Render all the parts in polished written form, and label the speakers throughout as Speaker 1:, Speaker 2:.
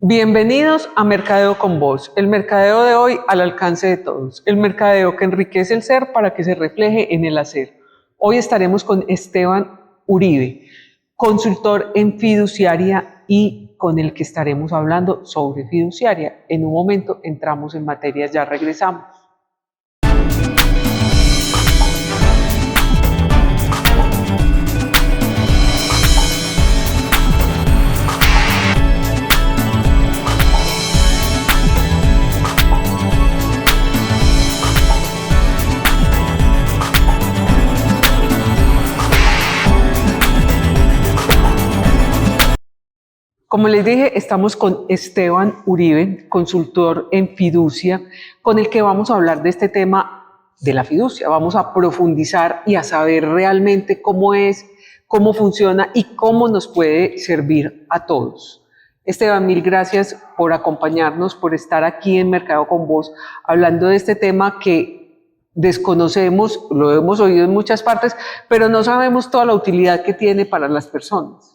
Speaker 1: Bienvenidos a Mercadeo con Voz, el mercadeo de hoy al alcance de todos, el mercadeo que enriquece el ser para que se refleje en el hacer. Hoy estaremos con Esteban Uribe, consultor en fiduciaria y con el que estaremos hablando sobre fiduciaria. En un momento entramos en materia, ya regresamos. Como les dije, estamos con Esteban Uribe, consultor en fiducia, con el que vamos a hablar de este tema de la fiducia. Vamos a profundizar y a saber realmente cómo es, cómo funciona y cómo nos puede servir a todos. Esteban, mil gracias por acompañarnos, por estar aquí en Mercadeo con Voz, hablando de este tema que desconocemos, lo hemos oído en muchas partes, pero no sabemos toda la utilidad que tiene para las personas.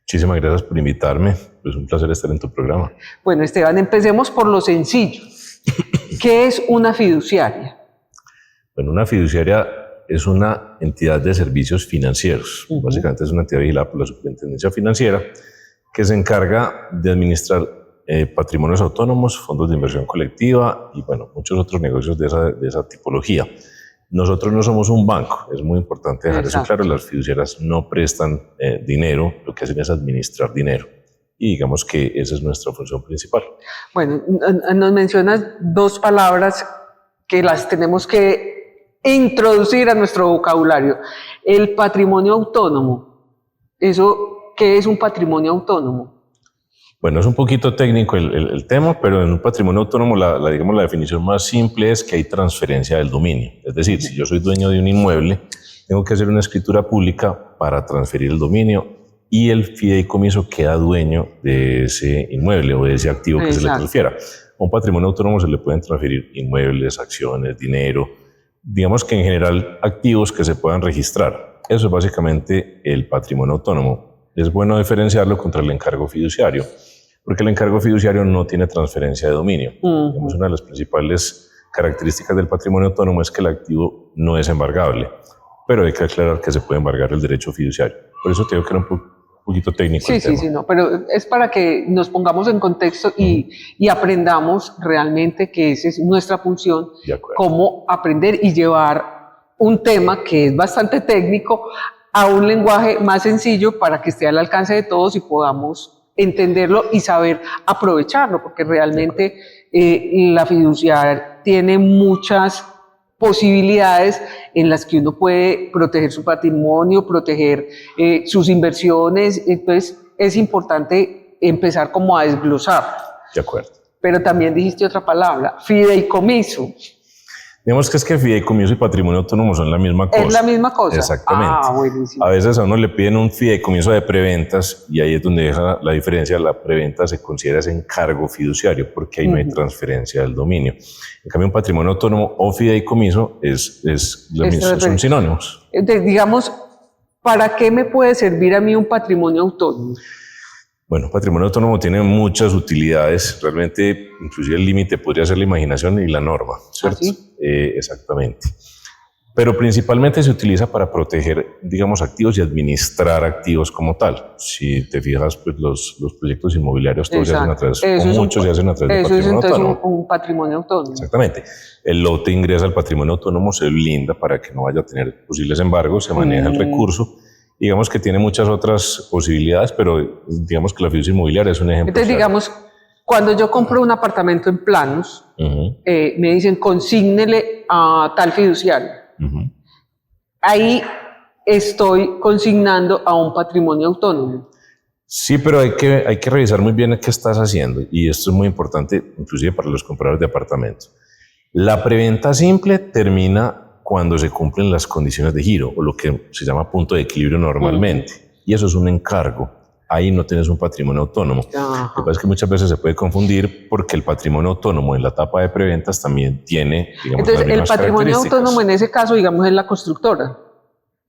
Speaker 2: Muchísimas gracias por invitarme. Es un placer estar en tu programa.
Speaker 1: Bueno, Esteban, empecemos por lo sencillo. ¿Qué es una fiduciaria?
Speaker 2: Bueno, una fiduciaria es una entidad de servicios financieros. Básicamente es una entidad vigilada por la Superintendencia Financiera que se encarga de administrar patrimonios autónomos, fondos de inversión colectiva y, bueno, muchos otros negocios de esa tipología. Nosotros no somos un banco, es muy importante dejar eso claro. Las fiduciarias no prestan dinero, lo que hacen es administrar dinero. Y digamos que esa es nuestra función principal.
Speaker 1: Bueno, nos mencionas dos palabras que las tenemos que introducir a nuestro vocabulario. El patrimonio autónomo. ¿Qué es un patrimonio autónomo?
Speaker 2: Bueno, es un poquito técnico el tema, pero en un patrimonio autónomo digamos, la definición más simple es que hay transferencia del dominio. Es decir, si yo soy dueño de un inmueble, tengo que hacer una escritura pública para transferir el dominio y el fideicomiso queda dueño de ese inmueble o de ese activo que se le transfiera. A un patrimonio autónomo se le pueden transferir inmuebles, acciones, dinero, digamos que en general activos que se puedan registrar. Eso es básicamente el patrimonio autónomo. Es bueno diferenciarlo contra el encargo fiduciario, porque el encargo fiduciario no tiene transferencia de dominio. Digamos, una de las principales características del patrimonio autónomo es que el activo no es embargable, pero hay que aclarar que se puede embargar el derecho fiduciario. Por eso te digo que era un poquito técnico el tema.
Speaker 1: Sí, no, pero es para que nos pongamos en contexto y aprendamos realmente que esa es nuestra función, cómo aprender y llevar un tema que es bastante técnico a un lenguaje más sencillo para que esté al alcance de todos y podamos entenderlo y saber aprovecharlo, porque realmente la fiduciaria tiene muchas posibilidades en las que uno puede proteger su patrimonio, proteger sus inversiones. Entonces es importante empezar como a desglosar.
Speaker 2: De acuerdo.
Speaker 1: Pero también dijiste otra palabra, fideicomiso.
Speaker 2: Digamos que es que fideicomiso y patrimonio autónomo son la misma cosa.
Speaker 1: ¿Es la misma cosa?
Speaker 2: Exactamente.
Speaker 1: Buenísimo.
Speaker 2: A veces a uno le piden un fideicomiso de preventas y ahí es donde deja la diferencia. La preventa se considera ese encargo fiduciario porque ahí no hay transferencia del dominio. En cambio, un patrimonio autónomo o fideicomiso son sinónimos.
Speaker 1: Entonces, digamos, ¿para qué me puede servir a mí un patrimonio autónomo?
Speaker 2: Bueno, patrimonio autónomo tiene muchas utilidades. Realmente, inclusive el límite podría ser la imaginación y la norma, ¿cierto? ¿Sí? Exactamente. Pero principalmente se utiliza para proteger, digamos, activos y administrar activos como tal. Si te fijas, pues los proyectos inmobiliarios todos se hacen a través, o muchos se hacen a través del patrimonio autónomo.
Speaker 1: Eso es un patrimonio autónomo.
Speaker 2: Exactamente. El lote ingresa al patrimonio autónomo, se blinda para que no vaya a tener posibles embargos, se maneja el recurso. Digamos que tiene muchas otras posibilidades, pero digamos que la fiducia inmobiliaria es un ejemplo.
Speaker 1: Entonces, digamos, cuando yo compro un apartamento en planos, me dicen consígnele a tal fiduciario. Ahí estoy consignando a un patrimonio autónomo.
Speaker 2: Sí, pero hay que revisar muy bien qué estás haciendo, y esto es muy importante, inclusive para los compradores de apartamentos. La preventa simple termina cuando se cumplen las condiciones de giro, o lo que se llama punto de equilibrio normalmente, y eso es un encargo. Ahí no tienes un patrimonio autónomo. Lo que pasa es que muchas veces se puede confundir porque el patrimonio autónomo en la etapa de preventas también tiene, digamos,
Speaker 1: entonces, el patrimonio autónomo en ese caso, digamos, es la constructora.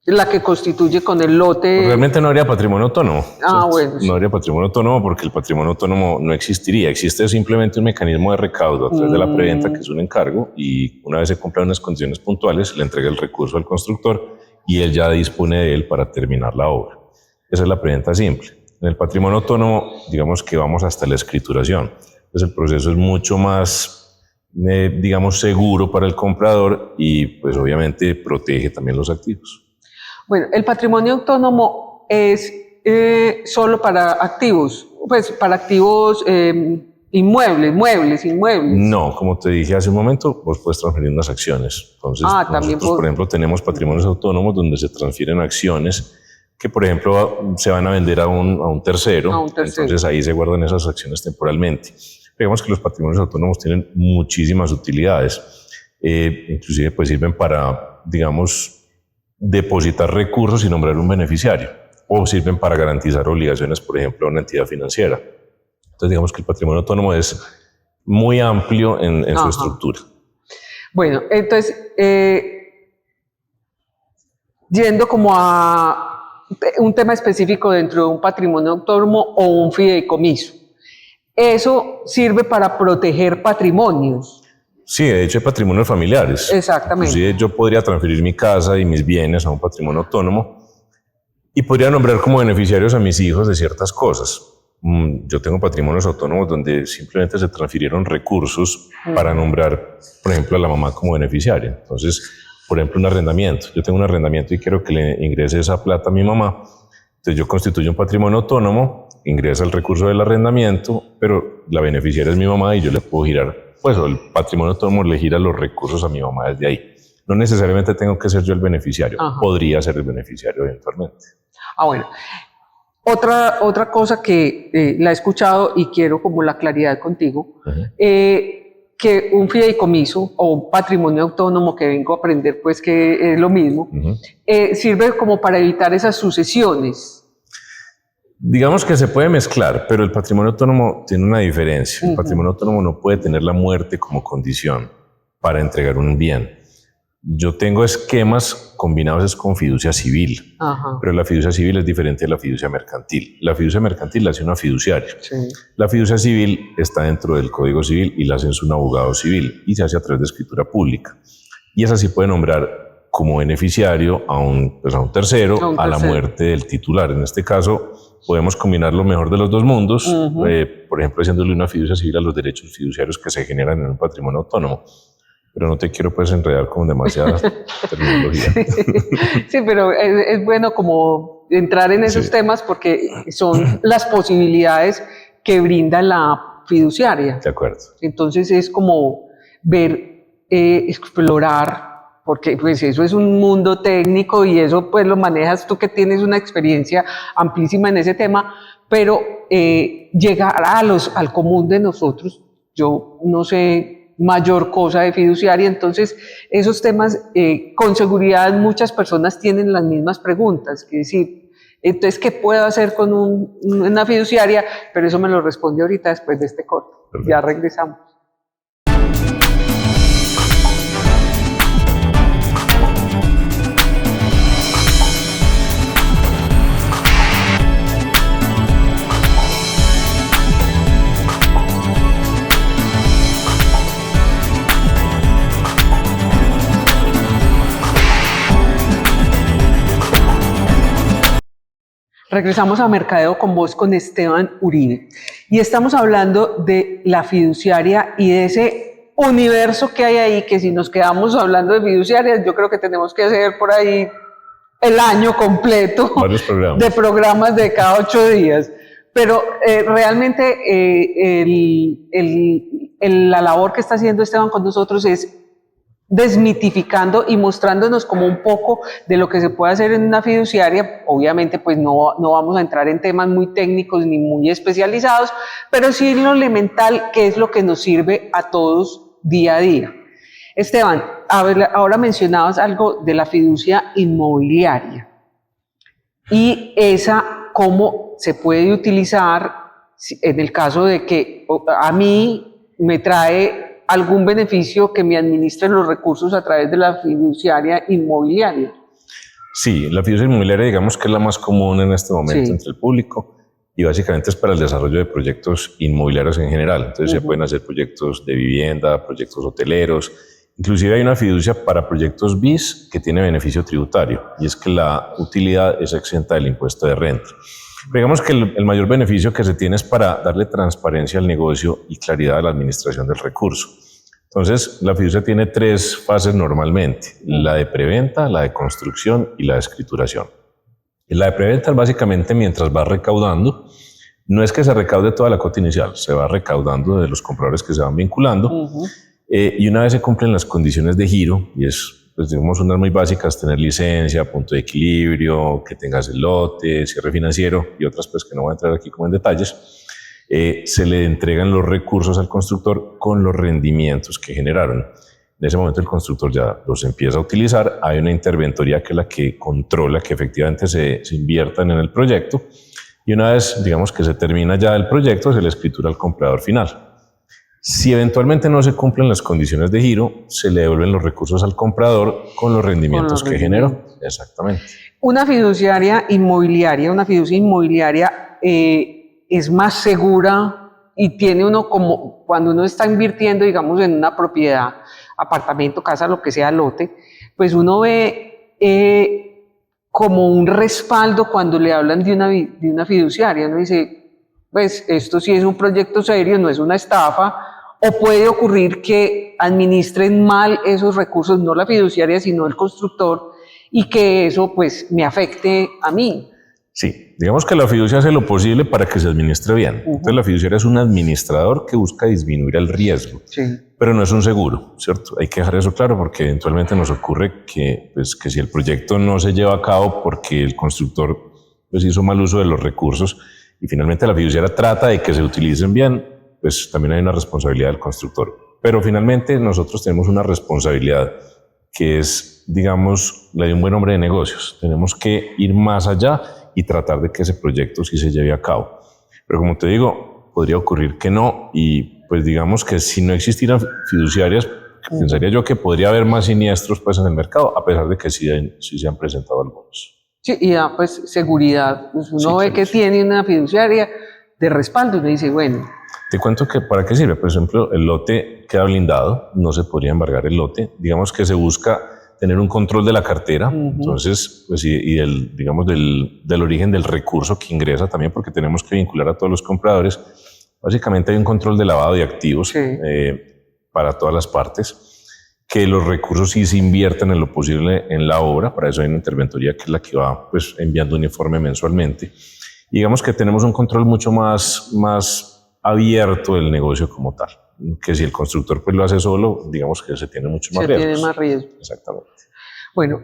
Speaker 1: La que constituye con el lote.
Speaker 2: Realmente no habría patrimonio autónomo.
Speaker 1: Bueno.
Speaker 2: No habría patrimonio autónomo porque el patrimonio autónomo no existiría. Existe simplemente un mecanismo de recaudo a través de la preventa, que es un encargo, y una vez se cumplan unas condiciones puntuales, le entrega el recurso al constructor y él ya dispone de él para terminar la obra. Esa es la preventa simple. En el patrimonio autónomo, digamos que vamos hasta la escrituración. Entonces el proceso es mucho más, digamos, seguro para el comprador y pues obviamente protege también los activos.
Speaker 1: Bueno, el patrimonio autónomo es solo para activos, pues para activos inmuebles.
Speaker 2: No, como te dije hace un momento, vos puedes transferir unas acciones. Entonces, nosotros, por ejemplo, tenemos patrimonios autónomos donde se transfieren acciones que, por ejemplo, se van a vender a un tercero. Entonces ahí se guardan esas acciones temporalmente. Digamos que los patrimonios autónomos tienen muchísimas utilidades. Inclusive pues sirven para, digamos, depositar recursos y nombrar un beneficiario, o sirven para garantizar obligaciones, por ejemplo, a una entidad financiera. Entonces, digamos que el patrimonio autónomo es muy amplio en su estructura.
Speaker 1: Bueno, entonces, yendo como a un tema específico dentro de un patrimonio autónomo o un fideicomiso, ¿eso sirve para proteger patrimonios?
Speaker 2: Sí, de hecho hay patrimonios familiares.
Speaker 1: Exactamente.
Speaker 2: Inclusive yo podría transferir mi casa y mis bienes a un patrimonio autónomo y podría nombrar como beneficiarios a mis hijos de ciertas cosas. Yo tengo patrimonios autónomos donde simplemente se transfirieron recursos para nombrar, por ejemplo, a la mamá como beneficiaria. Entonces, por ejemplo, un arrendamiento. Yo tengo un arrendamiento y quiero que le ingrese esa plata a mi mamá. Entonces yo constituyo un patrimonio autónomo, ingresa el recurso del arrendamiento, pero la beneficiaria es mi mamá y yo le puedo girar, pues el patrimonio autónomo le gira los recursos a mi mamá desde ahí. No necesariamente tengo que ser yo el beneficiario, podría ser el beneficiario eventualmente.
Speaker 1: Bueno. Otra cosa que la he escuchado y quiero como la claridad contigo, que un fideicomiso o un patrimonio autónomo, que vengo a aprender pues que es lo mismo, sirve como para evitar esas sucesiones.
Speaker 2: Digamos que se puede mezclar, pero el patrimonio autónomo tiene una diferencia. El patrimonio autónomo no puede tener la muerte como condición para entregar un bien. Yo tengo esquemas combinados con fiducia civil, pero la fiducia civil es diferente de la fiducia mercantil. La fiducia mercantil la hace una fiduciaria. Sí. La fiducia civil está dentro del Código Civil y la hace un abogado civil y se hace a través de escritura pública. Y esa sí puede nombrar como beneficiario a un tercero a la muerte del titular. En este caso, podemos combinar lo mejor de los dos mundos, por ejemplo, haciéndole una fiducia civil a los derechos fiduciarios que se generan en un patrimonio autónomo. Pero no te quiero pues enredar con demasiada terminología.
Speaker 1: Sí, pero es bueno como entrar en esos temas porque son las posibilidades que brinda la fiduciaria.
Speaker 2: De acuerdo.
Speaker 1: Entonces es como ver, explorar, porque pues eso es un mundo técnico y eso pues lo manejas tú que tienes una experiencia amplísima en ese tema, pero llegar al común de nosotros, yo no sé mayor cosa de fiduciaria, entonces esos temas con seguridad muchas personas tienen las mismas preguntas, es decir, entonces ¿qué puedo hacer con una fiduciaria? Pero eso me lo responde ahorita después de este corte. Perfecto. Ya regresamos. Regresamos a Mercadeo con Vos con Esteban Uribe y estamos hablando de la fiduciaria y de ese universo que hay ahí, que si nos quedamos hablando de fiduciarias, yo creo que tenemos que hacer por ahí el año completo de programas de cada 8 días. Pero realmente la labor que está haciendo Esteban con nosotros es desmitificando y mostrándonos como un poco de lo que se puede hacer en una fiduciaria. Obviamente pues no vamos a entrar en temas muy técnicos ni muy especializados, pero sí en lo elemental, que es lo que nos sirve a todos día a día. Esteban, ahora mencionabas algo de la fiducia inmobiliaria y esa cómo se puede utilizar en el caso de que a mí me trae algún beneficio que me administren los recursos a través de la fiduciaria inmobiliaria.
Speaker 2: Sí, la fiducia inmobiliaria digamos que es la más común en este momento entre el público y básicamente es para el desarrollo de proyectos inmobiliarios en general. Entonces se pueden hacer proyectos de vivienda, proyectos hoteleros. Inclusive hay una fiducia para proyectos BIS que tiene beneficio tributario y es que la utilidad es exenta del impuesto de renta. Digamos que el mayor beneficio que se tiene es para darle transparencia al negocio y claridad a la administración del recurso. Entonces, la fiducia tiene 3 fases normalmente, la de preventa, la de construcción y la de escrituración. La de preventa es básicamente mientras va recaudando, no es que se recaude toda la cuota inicial, se va recaudando de los compradores que se van vinculando y una vez se cumplen las condiciones de giro, y es, pues digamos, unas muy básicas, tener licencia, punto de equilibrio, que tengas el lote, cierre financiero y otras pues que no voy a entrar aquí como en detalles, se le entregan los recursos al constructor con los rendimientos que generaron. En ese momento el constructor ya los empieza a utilizar, hay una interventoría que es la que controla que efectivamente se inviertan en el proyecto y una vez digamos que se termina ya el proyecto se le escritura al comprador final. Si eventualmente no se cumplen las condiciones de giro, se le devuelven los recursos al comprador con los rendimientos que generó. Exactamente.
Speaker 1: Una fiducia inmobiliaria es más segura y tiene uno como cuando uno está invirtiendo, digamos, en una propiedad, apartamento, casa, lo que sea, lote, pues uno ve como un respaldo cuando le hablan de una fiduciaria. Uno dice, pues esto sí es un proyecto serio, no es una estafa, o puede ocurrir que administren mal esos recursos, no la fiduciaria, sino el constructor, y que eso pues me afecte a mí.
Speaker 2: Sí, digamos que la fiducia hace lo posible para que se administre bien. Entonces la fiduciaria es un administrador que busca disminuir el riesgo, pero no es un seguro, ¿cierto? Hay que dejar eso claro porque eventualmente nos ocurre que, pues, que si el proyecto no se lleva a cabo porque el constructor pues, hizo mal uso de los recursos y finalmente la fiduciaria trata de que se utilicen bien, pues también hay una responsabilidad del constructor. Pero finalmente nosotros tenemos una responsabilidad que es, digamos, la de un buen hombre de negocios. Tenemos que ir más allá y tratar de que ese proyecto sí se lleve a cabo. Pero como te digo, podría ocurrir que no y pues digamos que si no existieran fiduciarias, pensaría yo que podría haber más siniestros pues en el mercado, a pesar de que sí se han presentado algunos.
Speaker 1: Sí, y ya pues seguridad, pues uno ve que tiene una fiduciaria de respaldo y uno dice, bueno.
Speaker 2: Te cuento que para qué sirve. Por ejemplo, el lote queda blindado, no se podría embargar el lote. Digamos que se busca tener un control de la cartera, entonces, pues, y digamos del origen del recurso que ingresa también, porque tenemos que vincular a todos los compradores. Básicamente hay un control de lavado de activos para todas las partes, que los recursos sí se inviertan en lo posible en la obra. Para eso hay una interventoría que es la que va pues, enviando un informe mensualmente. Y digamos que tenemos un control mucho más abierto del negocio como tal, que si el constructor pues lo hace solo, digamos que se tiene mucho más riesgo. Se tiene
Speaker 1: más riesgo.
Speaker 2: Exactamente.
Speaker 1: Bueno,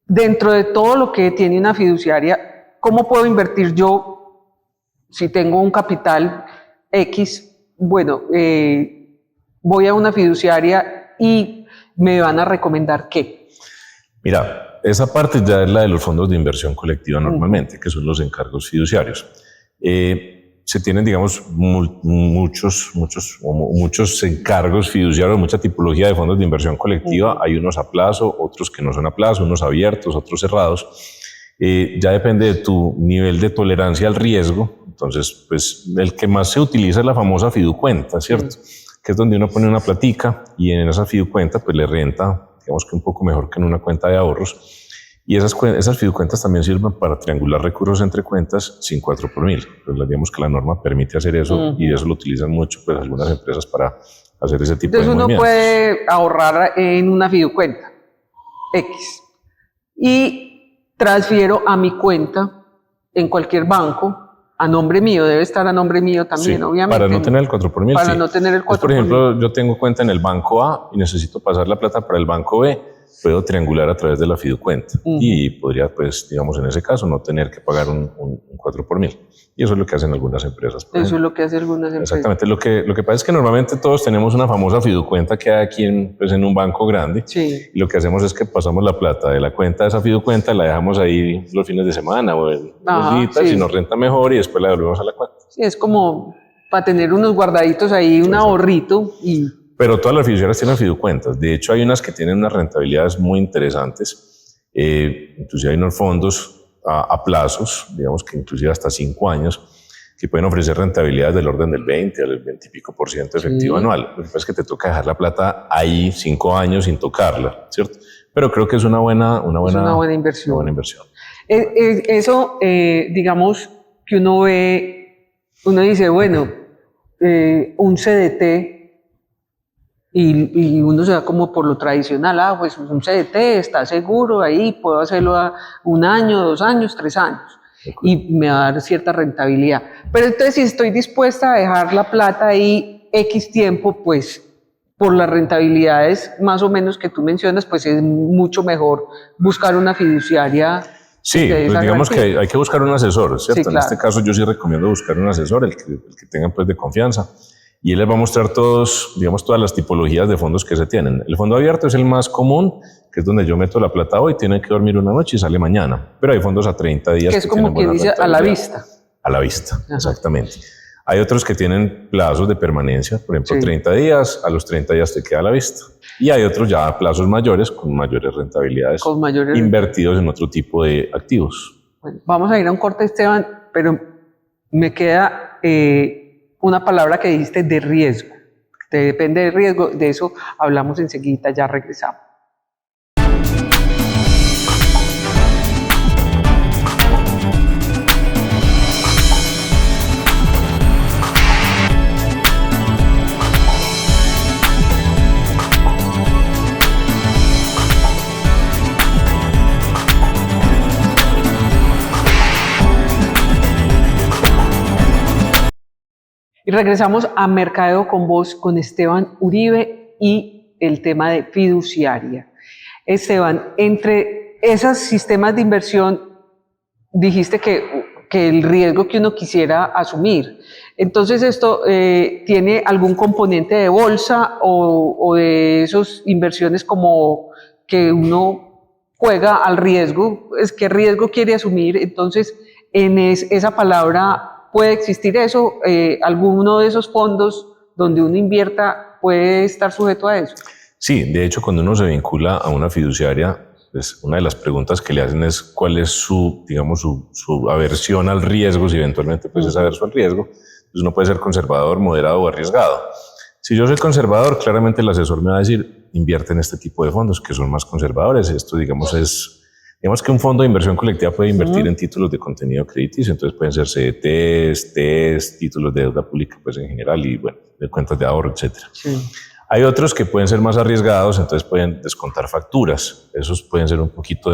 Speaker 1: dentro de todo lo que tiene una fiduciaria, ¿cómo puedo invertir yo si tengo un capital X? Bueno, voy a una fiduciaria y me van a recomendar ¿qué?
Speaker 2: Mira, esa parte ya es la de los fondos de inversión colectiva normalmente, que son los encargos fiduciarios. Se tienen, digamos, muchos encargos fiduciarios, mucha tipología de fondos de inversión colectiva. Hay unos a plazo, otros que no son a plazo, unos abiertos, otros cerrados. Ya depende de tu nivel de tolerancia al riesgo. Entonces, pues, el que más se utiliza es la famosa fiducuenta, ¿cierto? Que es donde uno pone una platica y en esa fiducuenta, pues, le renta, digamos que un poco mejor que en una cuenta de ahorros. Y esas fiducuentas también sirven para triangular recursos entre cuentas sin 4 por 1000. Pues digamos que la norma permite hacer eso y eso lo utilizan mucho pues, algunas empresas para hacer ese tipo de movimientos. Entonces uno
Speaker 1: puede ahorrar en una fiducuenta X y transfiero a mi cuenta en cualquier banco a nombre mío, debe estar a nombre mío también, obviamente.
Speaker 2: Para no tener el 4 por 1000.
Speaker 1: Para no tener el 4 por 1000.
Speaker 2: Por ejemplo, yo tengo cuenta en el banco A y necesito pasar la plata para el banco B. Puedo triangular a través de la fiducuenta y podría, pues, digamos, en ese caso, no tener que pagar un 4 por 1000. Y eso es lo que hacen algunas empresas.
Speaker 1: Eso es lo que hacen algunas empresas.
Speaker 2: Exactamente. Lo que pasa es que normalmente todos tenemos una famosa fiducuenta que hay aquí en un banco grande. Y lo que hacemos es que pasamos la plata de la cuenta de esa fiducuenta, la dejamos ahí los fines de semana o los días, si nos renta mejor y después la devolvemos a la cuenta.
Speaker 1: Sí, es como para tener unos guardaditos ahí, un ahorrito y...
Speaker 2: Pero todas las fiduciarias tienen fiducuentas. De hecho, hay unas que tienen unas rentabilidades muy interesantes Inclusive hay unos fondos a plazos, digamos que inclusive hasta 5 años, que pueden ofrecer rentabilidades del orden del 20 al 20 y pico % efectivo anual. Lo que pasa es que te toca dejar la plata ahí 5 años sin tocarla, ¿cierto? Pero creo que es una buena inversión. Una buena inversión.
Speaker 1: Eso, digamos, que uno ve, uno dice, bueno, un CDT, y uno se va como por lo tradicional, pues un CDT está seguro, ahí puedo hacerlo a 1 año, 2 años, 3 años, y me va a dar cierta rentabilidad. Pero entonces, si estoy dispuesta a dejar la plata ahí X tiempo, pues por las rentabilidades más o menos que tú mencionas, pues es mucho mejor buscar una fiduciaria.
Speaker 2: Sí, pues digamos que hay que buscar un asesor, ¿cierto?
Speaker 1: Sí, claro.
Speaker 2: En este caso yo sí recomiendo buscar un asesor, el que tengan pues de confianza, y él les va a mostrar todas las tipologías de fondos que se tienen. El fondo abierto es el más común, que es donde yo meto la plata hoy, tiene que dormir una noche y sale mañana, pero hay fondos a 30 días.
Speaker 1: Que es como quien dice a la vista.
Speaker 2: A la vista, exactamente. Hay otros que tienen plazos de permanencia, por ejemplo, 30 días, a los 30 días te queda a la vista. Y hay otros ya a plazos mayores, con mayores rentabilidades, invertidos en otro tipo de activos.
Speaker 1: Bueno, vamos a ir a un corte, Esteban, pero me queda una palabra que dijiste de riesgo. Depende del riesgo, de eso hablamos enseguida, ya regresamos. Y regresamos a Mercadeo con Vos, con Esteban Uribe y el tema de fiduciaria. Esteban, entre esos sistemas de inversión, dijiste que el riesgo que uno quisiera asumir. Entonces, ¿esto tiene algún componente de bolsa o de esas inversiones como que uno juega al riesgo? ¿Qué riesgo quiere asumir? Entonces, en esa palabra, ¿puede existir eso? ¿Alguno de esos fondos donde uno invierta puede estar sujeto a eso?
Speaker 2: Sí, de hecho, cuando uno se vincula a una fiduciaria, pues una de las preguntas que le hacen es cuál es su aversión al riesgo, si eventualmente pues es averso al riesgo. Pues uno puede ser conservador, moderado o arriesgado. Si yo soy conservador, claramente el asesor me va a decir, invierte en este tipo de fondos que son más conservadores. Esto, digamos que un fondo de inversión colectiva puede invertir en títulos de contenido crediticio, entonces pueden ser CDTs, TES, títulos de deuda pública pues en general y bueno, de cuentas de ahorro, etc. Sí. Hay otros que pueden ser más arriesgados, entonces pueden descontar facturas. Esos pueden ser un poquito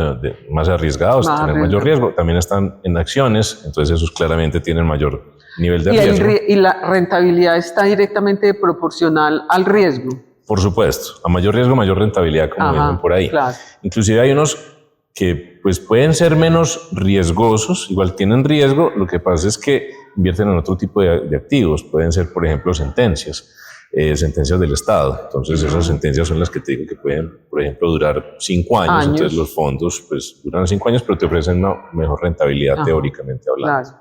Speaker 2: más arriesgados, tener mayor riesgo. También están en acciones, entonces esos claramente tienen mayor nivel de riesgo.
Speaker 1: ¿Y la rentabilidad está directamente proporcional al riesgo?
Speaker 2: Por supuesto, a mayor riesgo, mayor rentabilidad, como dicen por ahí.
Speaker 1: Claro.
Speaker 2: Inclusive hay unos que pues pueden ser menos riesgosos, igual tienen riesgo, lo que pasa es que invierten en otro tipo de activos, pueden ser por ejemplo sentencias del Estado, entonces esas sentencias son las que te digo que pueden por ejemplo durar 5 años, entonces los fondos pues duran 5 años pero te ofrecen una mejor rentabilidad teóricamente hablando.
Speaker 1: Claro.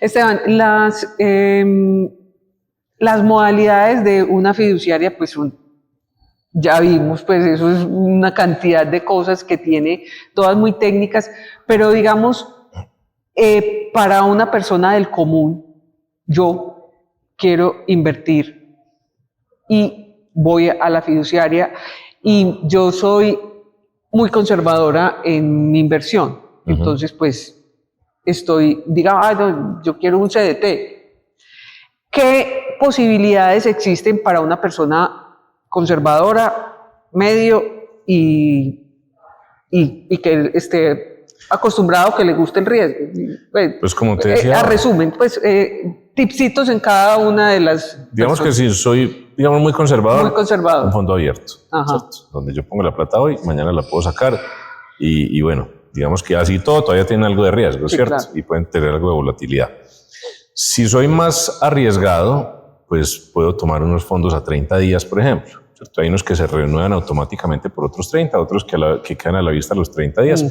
Speaker 1: Esteban, las modalidades de una fiduciaria pues son, ya vimos, pues eso es una cantidad de cosas que tiene, todas muy técnicas, pero digamos, para una persona del común, yo quiero invertir y voy a la fiduciaria y yo soy muy conservadora en mi inversión, entonces pues no, yo quiero un CDT. ¿Qué posibilidades existen para una persona conservadora, medio y que esté acostumbrado, que le guste el riesgo?
Speaker 2: Pues como te decía...
Speaker 1: a resumen, pues tipsitos en cada una de las...
Speaker 2: Digamos personas. Que si soy, digamos, muy conservador, un fondo abierto, donde yo pongo la plata hoy, mañana la puedo sacar y bueno, digamos que así todo todavía tiene algo de riesgo, ¿cierto? Claro. Y pueden tener algo de volatilidad. Si soy más arriesgado, pues puedo tomar unos fondos a 30 días, por ejemplo. ¿Cierto? Hay unos que se renuevan automáticamente por otros 30, otros que quedan a la vista a los 30 días.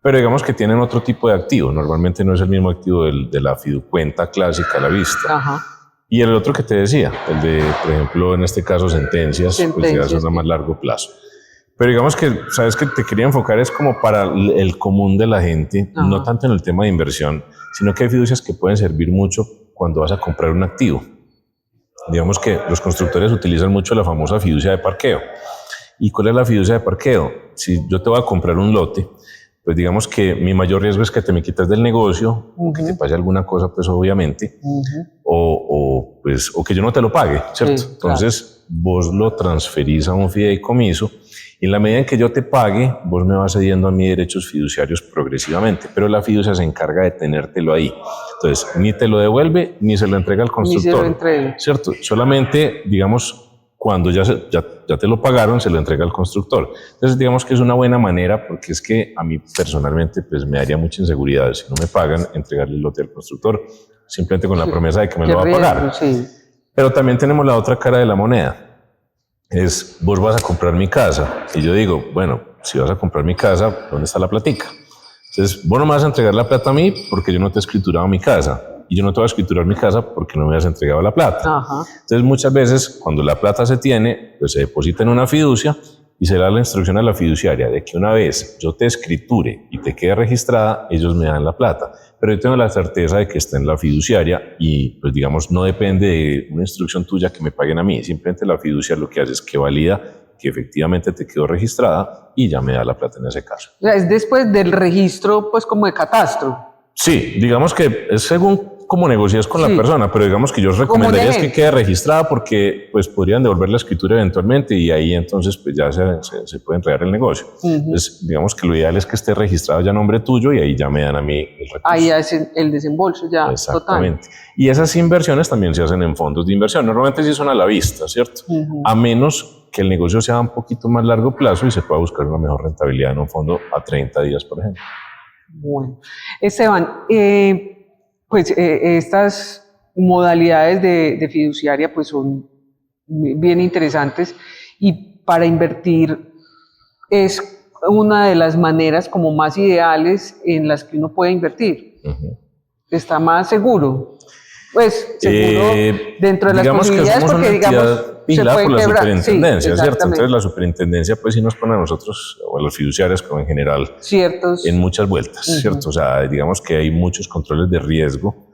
Speaker 2: Pero digamos que tienen otro tipo de activo. Normalmente no es el mismo activo de la fiducuenta clásica a la vista. Y el otro que te decía, el de, por ejemplo, en este caso sentencias, pues ya son a más largo plazo. Pero digamos que, sabes que te quería enfocar es como para el común de la gente, no tanto en el tema de inversión, sino que hay fiducias que pueden servir mucho cuando vas a comprar un activo. Digamos que los constructores utilizan mucho la famosa fiducia de parqueo. ¿Y cuál es la fiducia de parqueo? Si yo te voy a comprar un lote, pues digamos que mi mayor riesgo es que te me quites del negocio, o que te pase alguna cosa, pues obviamente, o que yo no te lo pague, ¿cierto? Sí, entonces vos lo transferís a un fideicomiso y en la medida en que yo te pague, vos me vas cediendo a mí derechos fiduciarios progresivamente, pero la fiducia se encarga de tenértelo ahí. Entonces, ni te lo devuelve, ni se lo entrega al constructor, ni se lo entrega, ¿cierto? Solamente, digamos, cuando ya te lo pagaron, se lo entrega al constructor. Entonces, digamos que es una buena manera, porque es que a mí personalmente pues, me daría mucha inseguridad si no me pagan, entregarle el lote al constructor, simplemente con la promesa de que me lo va a pagar. Sí. Pero también tenemos la otra cara de la moneda. Es, vos vas a comprar mi casa. Y yo digo, bueno, si vas a comprar mi casa, ¿dónde está la platica? Entonces, vos no me vas a entregar la plata a mí porque yo no te he escriturado mi casa. Y yo no te voy a escriturar mi casa porque no me has entregado la plata. Entonces, muchas veces, cuando la plata se tiene, pues se deposita en una fiducia y se da la instrucción a la fiduciaria de que una vez yo te escriture y te quede registrada, ellos me dan la plata. Pero yo tengo la certeza de que está en la fiduciaria y, pues digamos, no depende de una instrucción tuya que me paguen a mí. Simplemente la fiducia lo que hace es que valida que efectivamente te quedó registrada y ya me da la plata en ese caso.
Speaker 1: Es después del registro, pues como de catastro.
Speaker 2: Sí, digamos que es según cómo negocias con la persona, pero digamos que yo recomendaría es que quede registrada porque pues podrían devolver la escritura eventualmente y ahí entonces pues ya se puede entregar el negocio. Entonces digamos que lo ideal es que esté registrado ya a nombre tuyo y ahí ya me dan a mí el recurso.
Speaker 1: Ahí es el desembolso ya.
Speaker 2: Exactamente. Total. Y esas inversiones también se hacen en fondos de inversión. Normalmente sí son a la vista, ¿cierto? A menos que el negocio sea un poquito más largo plazo y se pueda buscar una mejor rentabilidad en un fondo a 30 días, por ejemplo.
Speaker 1: Bueno, Esteban, pues estas modalidades de fiduciaria pues son bien interesantes y para invertir es una de las maneras como más ideales en las que uno puede invertir. Está más seguro, pues seguro dentro de las posibilidades porque digamos
Speaker 2: vigilada por la superintendencia, ¿cierto? Entonces la superintendencia pues sí nos pone a nosotros o a los fiduciarios como en general en muchas vueltas, ¿cierto? O sea, digamos que hay muchos controles de riesgo,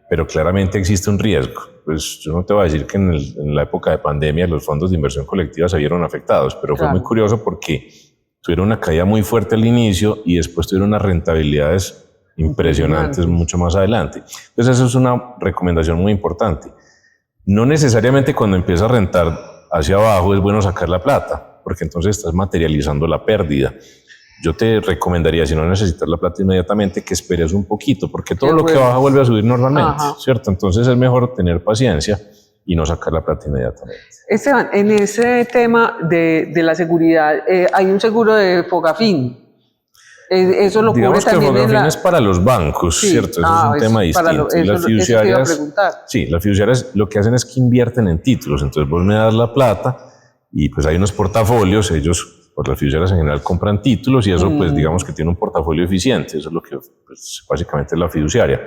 Speaker 2: pero claramente existe un riesgo. Pues yo no te voy a decir que en la época de pandemia los fondos de inversión colectiva se vieron afectados, pero fue muy curioso porque tuvieron una caída muy fuerte al inicio y después tuvieron unas rentabilidades impresionantes mucho más adelante. Entonces eso es una recomendación muy importante. No necesariamente cuando empieza a rentar hacia abajo es bueno sacar la plata, porque entonces estás materializando la pérdida. Yo te recomendaría, si no necesitas la plata inmediatamente, que esperes un poquito, porque todo lo que baja vuelve a subir normalmente, ¿cierto? Entonces es mejor tener paciencia y no sacar la plata inmediatamente.
Speaker 1: Esteban, en ese tema de la seguridad, hay un seguro de Fogafín. Eso lo
Speaker 2: digamos
Speaker 1: cubre también
Speaker 2: que Fogafín es para los bancos, ¿cierto? Eso es un tema distinto.
Speaker 1: Las
Speaker 2: fiduciarias lo que hacen es que invierten en títulos. Entonces vos me das la plata y pues hay unos portafolios, ellos, pues las fiduciarias en general compran títulos y eso pues digamos que tiene un portafolio eficiente. Eso es lo que pues, básicamente es la fiduciaria.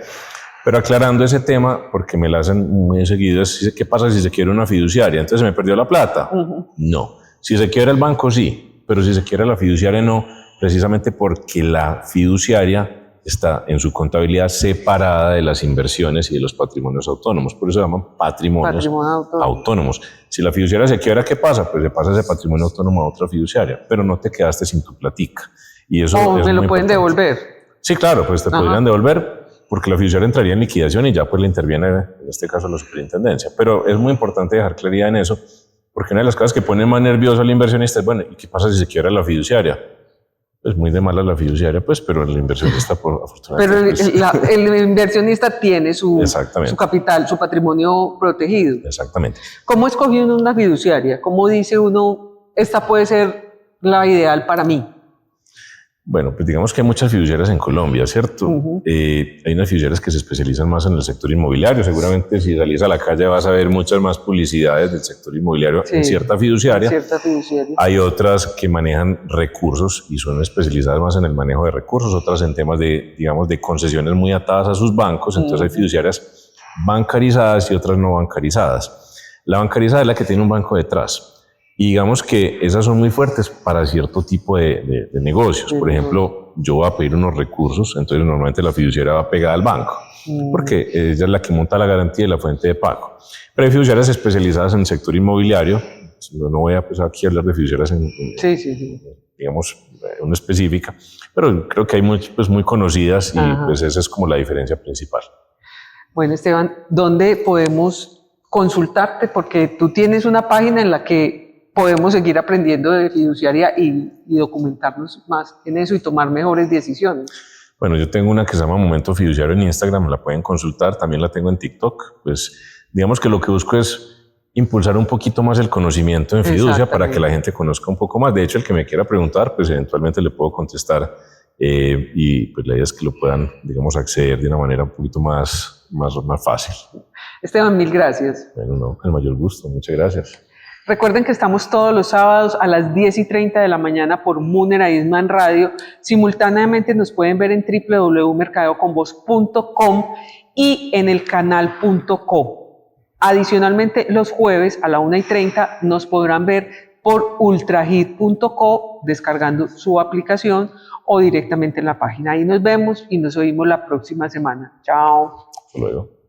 Speaker 2: Pero aclarando ese tema, porque me la hacen muy seguido, es ¿qué pasa si se quiebra una fiduciaria? Entonces, ¿se me perdió la plata? No. Si se quiebra el banco, sí, pero si se quiebra la fiduciaria, no, precisamente porque la fiduciaria está en su contabilidad separada de las inversiones y de los patrimonios autónomos. Por eso se llaman patrimonios autónomos. Si la fiduciaria se quiebra, ¿qué pasa? Pues le pasa ese patrimonio autónomo a otra fiduciaria, pero no te quedaste sin tu platica. Y eso
Speaker 1: es me lo pueden devolver.
Speaker 2: Sí, claro, pues te podrían devolver, porque la fiduciaria entraría en liquidación y ya pues le interviene, en este caso, la superintendencia. Pero es muy importante dejar claridad en eso, porque una de las cosas que pone más nervioso al inversionista es, bueno, ¿y qué pasa si se quiebra la fiduciaria? Pues muy de mala la fiduciaria, pues, pero el inversionista, afortunadamente...
Speaker 1: Pero el inversionista tiene su capital, su patrimonio protegido.
Speaker 2: Exactamente.
Speaker 1: ¿Cómo escoge uno una fiduciaria? ¿Cómo dice uno, esta puede ser la ideal para mí?
Speaker 2: Bueno, pues digamos que hay muchas fiduciarias en Colombia, ¿cierto? Hay unas fiduciarias que se especializan más en el sector inmobiliario. Seguramente si salís a la calle vas a ver muchas más publicidades del sector inmobiliario en cierta fiduciaria. Hay otras que manejan recursos y son especializadas más en el manejo de recursos, otras en temas de, digamos, de concesiones muy atadas a sus bancos. Entonces hay fiduciarias bancarizadas y otras no bancarizadas. La bancarizada es la que tiene un banco detrás. Y digamos que esas son muy fuertes para cierto tipo de negocios. Por ejemplo, yo voy a pedir unos recursos, entonces normalmente la fiduciaria va pegada al banco, porque ella es la que monta la garantía y la fuente de pago. Pero hay fiduciarias especializadas en el sector inmobiliario. No voy a pues, aquí a hablar de fiduciarias digamos, una específica, pero creo que hay muy conocidas y pues esa es como la diferencia principal.
Speaker 1: Bueno, Esteban, ¿dónde podemos consultarte? Porque tú tienes una página en la que podemos seguir aprendiendo de fiduciaria y documentarnos más en eso y tomar mejores decisiones.
Speaker 2: Bueno, yo tengo una que se llama Momento Fiduciario en Instagram, la pueden consultar, también la tengo en TikTok. Pues digamos que lo que busco es impulsar un poquito más el conocimiento en fiducia para que la gente conozca un poco más. De hecho, el que me quiera preguntar, pues eventualmente le puedo contestar y pues la idea es que lo puedan, digamos, acceder de una manera un poquito más fácil.
Speaker 1: Esteban, mil gracias.
Speaker 2: Bueno, no, con el mayor gusto, muchas gracias.
Speaker 1: Recuerden que estamos todos los sábados a las 10:30 de la mañana por Munera Eastman Radio. Simultáneamente nos pueden ver en www.mercadeoconvoz.com y en el canal.co. Adicionalmente, los jueves a la 1:30 nos podrán ver por ultrahit.co descargando su aplicación o directamente en la página. Ahí nos vemos y nos oímos la próxima semana. Chao.
Speaker 2: Hasta luego.